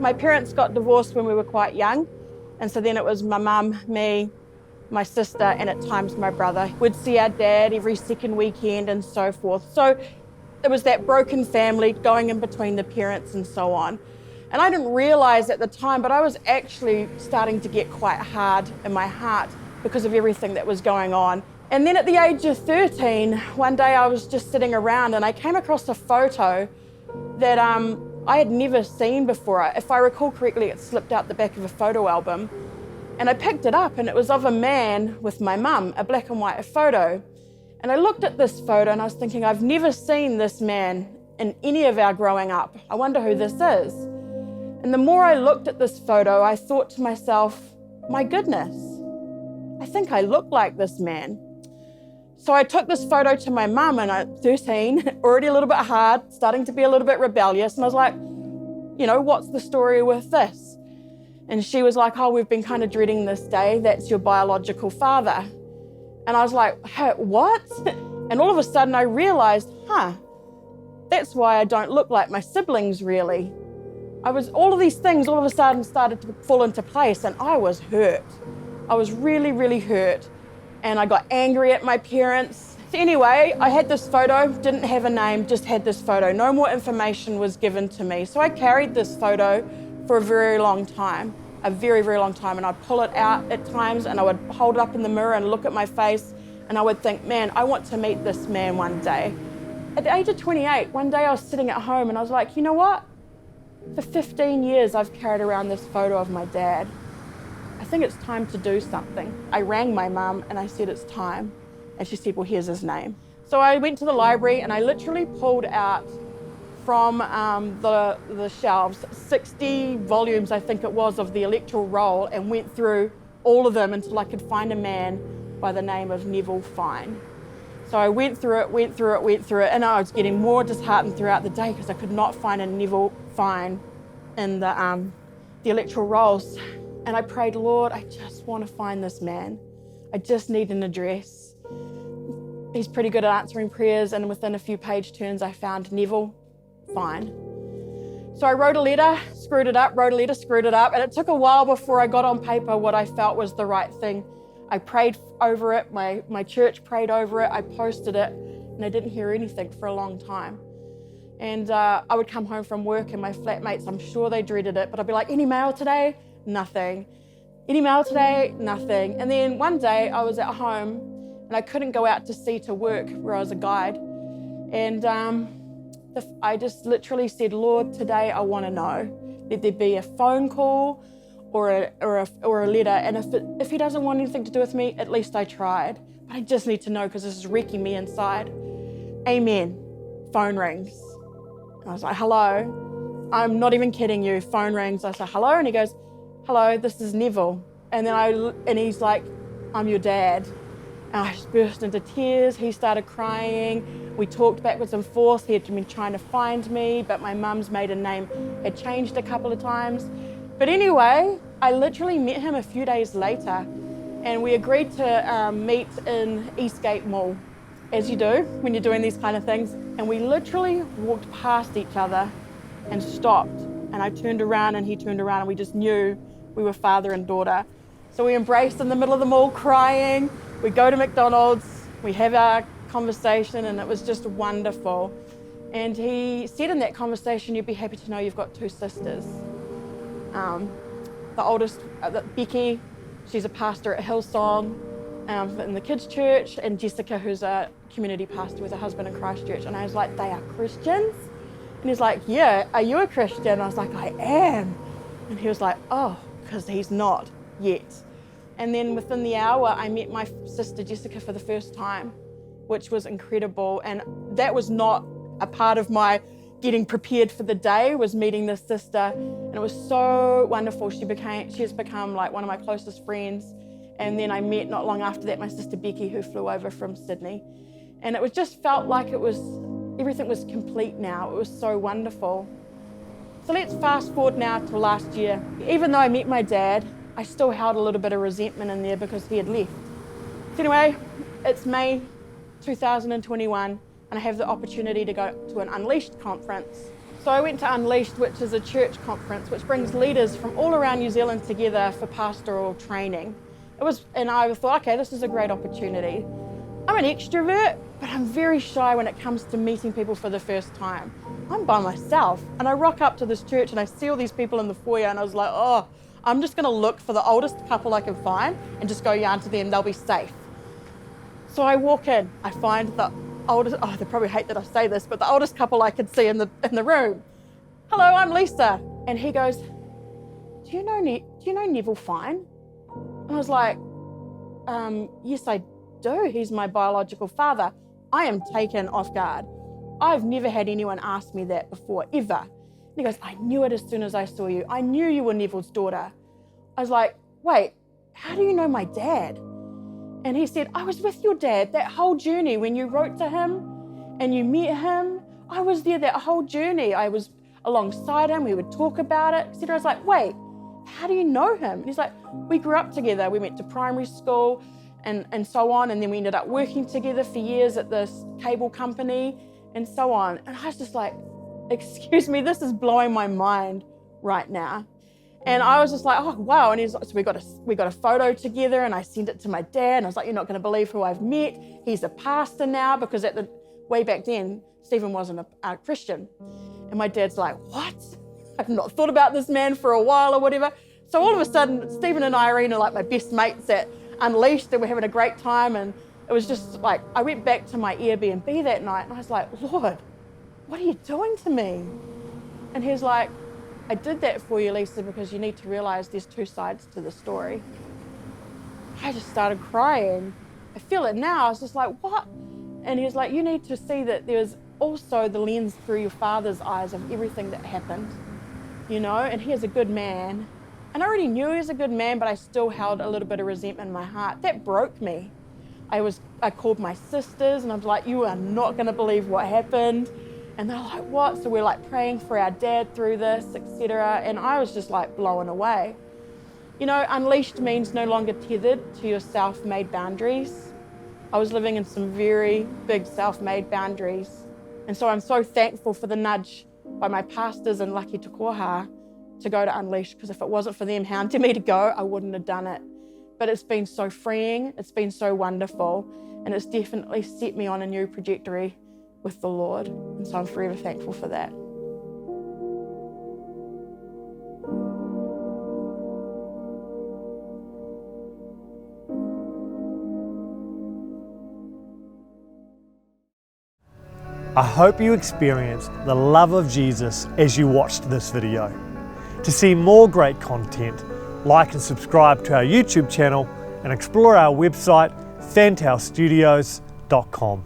My parents got divorced when we were quite young, and so then it was my mum, me, my sister, and at times my brother. We'd see our dad every second weekend and so forth. So it was that broken family going in between the parents and so on. And I didn't realize at the time, but I was actually starting to get quite hard in my heart because of everything that was going on. And then at the age of 13, one day I was just sitting around and I came across a photo that I had never seen before. If I recall correctly, it slipped out the back of a photo album. And I picked it up and it was of a man with my mum, a black and white photo. And I looked at this photo and I was thinking, I've never seen this man in any of our growing up. I wonder who this is. And the more I looked at this photo, I thought to myself, my goodness, I think I look like this man. So I took this photo to my mum, and I'm 13, already a little bit hard, starting to be a little bit rebellious. And I was like, you know, what's the story with this? And she was like, oh, we've been kind of dreading this day. That's your biological father. And I was like, hey, what? And all of a sudden I realized, that's why I don't look like my siblings really. All of these things all of a sudden started to fall into place, and I was hurt. I was really, really hurt. And I got angry at my parents. So anyway, I had this photo, didn't have a name, just had this photo. No more information was given to me. So I carried this photo for a very long time, a very, very long time. And I'd pull it out at times and I would hold it up in the mirror and look at my face and I would think, man, I want to meet this man one day. At the age of 28, one day I was sitting at home and I was like, you know what? For 15 years, I've carried around this photo of my dad. I think it's time to do something. I rang my mum and I said, it's time. And she said, well, here's his name. So I went to the library and I literally pulled out from the shelves 60 volumes, I think it was, of the electoral roll and went through all of them until I could find a man by the name of Neville Fine. So I went through it, and I was getting more disheartened throughout the day because I could not find a Neville Fine in the electoral rolls. And I prayed, Lord, I just want to find this man. I just need an address. He's pretty good at answering prayers, and within a few page turns, I found Neville Fine. So I wrote a letter, screwed it up, and it took a while before I got on paper what I felt was the right thing. I prayed over it, my church prayed over it, I posted it, and I didn't hear anything for a long time. And I would come home from work and my flatmates, I'm sure they dreaded it, but I'd be like, any mail today? Nothing. Any mail today? Nothing. And then one day I was at home and I couldn't go out to sea to work where I was a guide. And I just literally said, Lord, today I want to know. Let there be a phone call or a letter. And if he doesn't want anything to do with me, at least I tried. But I just need to know because this is wrecking me inside. Amen. Phone rings. I was like, hello. I'm not even kidding you. Phone rings. I say, hello. And he goes, hello, this is Neville. And he's like, I'm your dad. And I just burst into tears. He started crying. We talked backwards and forth. He had been trying to find me, but my mum's maiden name had changed a couple of times. But anyway, I literally met him a few days later, and we agreed to meet in Eastgate Mall, as you do when you're doing these kind of things. And we literally walked past each other and stopped. And I turned around and he turned around, and we just knew we were father and daughter. So we embraced in the middle of the mall crying. We go to McDonald's, we have our conversation, and it was just wonderful. And he said in that conversation, you'd be happy to know you've got two sisters. The oldest, Becky, she's a pastor at Hillsong in the kids' church, and Jessica, who's a community pastor with her husband in Christchurch. And I was like, they are Christians? And he's like, yeah, are you a Christian? And I was like, I am. And he was like, oh, because he's not yet. And then within the hour, I met my sister Jessica for the first time, which was incredible. And that was not a part of my getting prepared for the day, was meeting this sister. And it was so wonderful. She has become like one of my closest friends. And then I met not long after that my sister Becky, who flew over from Sydney. And it just felt like everything was complete now. It was so wonderful. So let's fast forward now to last year. Even though I met my dad, I still held a little bit of resentment in there because he had left. So anyway, it's May 2021, and I have the opportunity to go to an Unleashed conference So I went to Unleashed, which is a church conference which brings leaders from all around New Zealand together for pastoral training. And I thought, okay, this is a great opportunity. I'm an extrovert, but I'm very shy when it comes to meeting people for the first time. I'm by myself, and I rock up to this church and I see all these people in the foyer, and I was like, oh, I'm just gonna look for the oldest couple I can find and just go yarn to them, they'll be safe. So I walk in, I find the oldest, oh, they probably hate that I say this, but the oldest couple I could see in the room. Hello, I'm Lisa. And he goes, do you know Neville Fine? And I was like, yes, I do. He's my biological father. I am taken off guard. I've never had anyone ask me that before, ever. And he goes, I knew it as soon as I saw you. I knew you were Neville's daughter. I was like, wait, how do you know my dad? And he said, I was with your dad that whole journey when you wrote to him and you met him. I was there that whole journey. I was alongside him. We would talk about it, etc. I was like, wait, how do you know him? And he's like, we grew up together. We went to primary school and so on. And then we ended up working together for years at this cable company and so on. And I was just like, excuse me, this is blowing my mind right now. And I was just like, oh, wow. And he's like, so we got a photo together, and I sent it to my dad. And I was like, you're not going to believe who I've met. He's a pastor now, because way back then, Stephen wasn't a Christian. And my dad's like, what? I've not thought about this man for a while or whatever. So all of a sudden, Stephen and Irene are like my best mates at Unleashed, and we're having a great time. And it was just like, I went back to my Airbnb that night, and I was like, Lord, what are you doing to me? And he's like, I did that for you, Lisa, because you need to realize there's two sides to the story. I just started crying. I feel it now. I was just like, what? And he was like, you need to see that there's also the lens through your father's eyes of everything that happened, and he is a good man. And I already knew he was a good man, but I still held a little bit of resentment in my heart. That broke me. I called my sisters, and I was like, you are not going to believe what happened. And they're like, what? So we're like praying for our dad through this, etc. And I was just like blown away. Unleashed means no longer tethered to your self-made boundaries. I was living in some very big self-made boundaries. And so I'm so thankful for the nudge by my pastors in Lucky Tukoha to go to Unleashed, because if it wasn't for them hounding me to go, I wouldn't have done it. But it's been so freeing, it's been so wonderful, and it's definitely set me on a new trajectory with the Lord. And so I'm forever thankful for that. I hope you experienced the love of Jesus as you watched this video. To see more great content, like and subscribe to our YouTube channel and explore our website, fantailstudios.com.